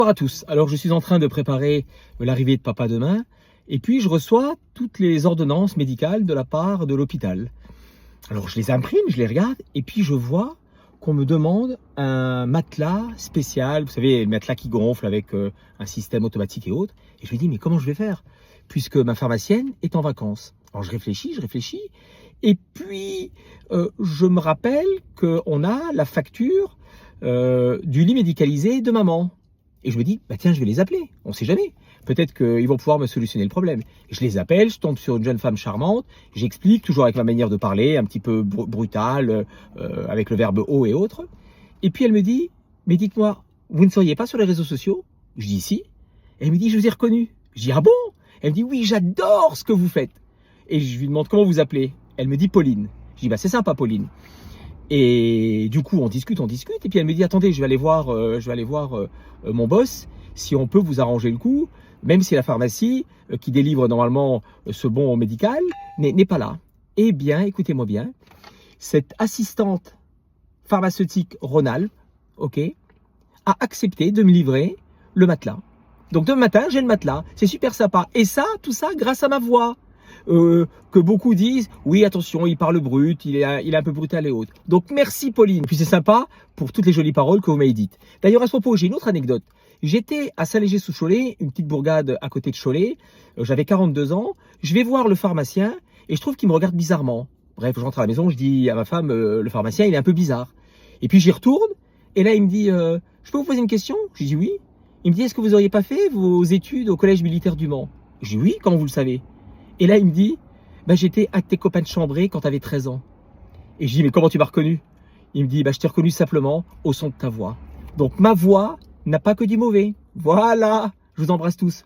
Bonjour à tous. Alors je suis en train de préparer l'arrivée de papa demain et puis je reçois toutes les ordonnances médicales de la part de l'hôpital. Alors je les imprime, je les regarde et puis je vois qu'on me demande un matelas spécial, vous savez, le matelas qui gonfle avec un système automatique et autres. Et je me dis mais comment je vais faire puisque ma pharmacienne est en vacances. Alors je réfléchis et puis je me rappelle qu'on a la facture du lit médicalisé de maman. Et je me dis, bah tiens, je vais les appeler, on ne sait jamais. Peut-être qu'ils vont pouvoir me solutionner le problème. Et je les appelle, je tombe sur une jeune femme charmante, j'explique, toujours avec ma manière de parler, un petit peu brutale, avec le verbe haut et autres. Et puis elle me dit, mais dites-moi, vous ne seriez pas sur les réseaux sociaux? Je dis si. Et elle me dit, je vous ai reconnu. Je dis, ah bon? Elle me dit, oui, j'adore ce que vous faites. Et je lui demande, comment vous appelez? Elle me dit, Pauline. Je dis, bah c'est sympa, Pauline. Et du coup, on discute, et puis elle me dit, attendez, je vais aller voir mon boss, si on peut vous arranger le coup, même si la pharmacie qui délivre normalement ce bon médical n'est pas là. Eh bien, écoutez-moi bien, cette assistante pharmaceutique Rhône-Alpes, ok, a accepté de me livrer le matelas. Donc demain matin, j'ai le matelas, c'est super sympa. Et ça, tout ça, grâce à ma voix. Que beaucoup disent, oui attention, il parle brut, il est un peu brutal et autres. Donc merci Pauline. Puis c'est sympa pour toutes les jolies paroles que vous m'avez dites. D'ailleurs à ce propos, j'ai une autre anecdote. J'étais à Saint-Léger-sous-Cholet, une petite bourgade à côté de Cholet, j'avais 42 ans, je vais voir le pharmacien et je trouve qu'il me regarde bizarrement. Bref, je rentre à la maison, je dis à ma femme, le pharmacien il est un peu bizarre. Et puis j'y retourne et là il me dit, je peux vous poser une question? Je dis oui. Il me dit, est-ce que vous n'auriez pas fait vos études au collège militaire du Mans? Je dis oui, comment vous le savez? Et là, il me dit, bah, j'étais avec tes copains de chambrée quand tu avais 13 ans. Et je dis, mais comment tu m'as reconnu? Il me dit, bah, je t'ai reconnu simplement au son de ta voix. Donc ma voix n'a pas que du mauvais. Voilà, je vous embrasse tous.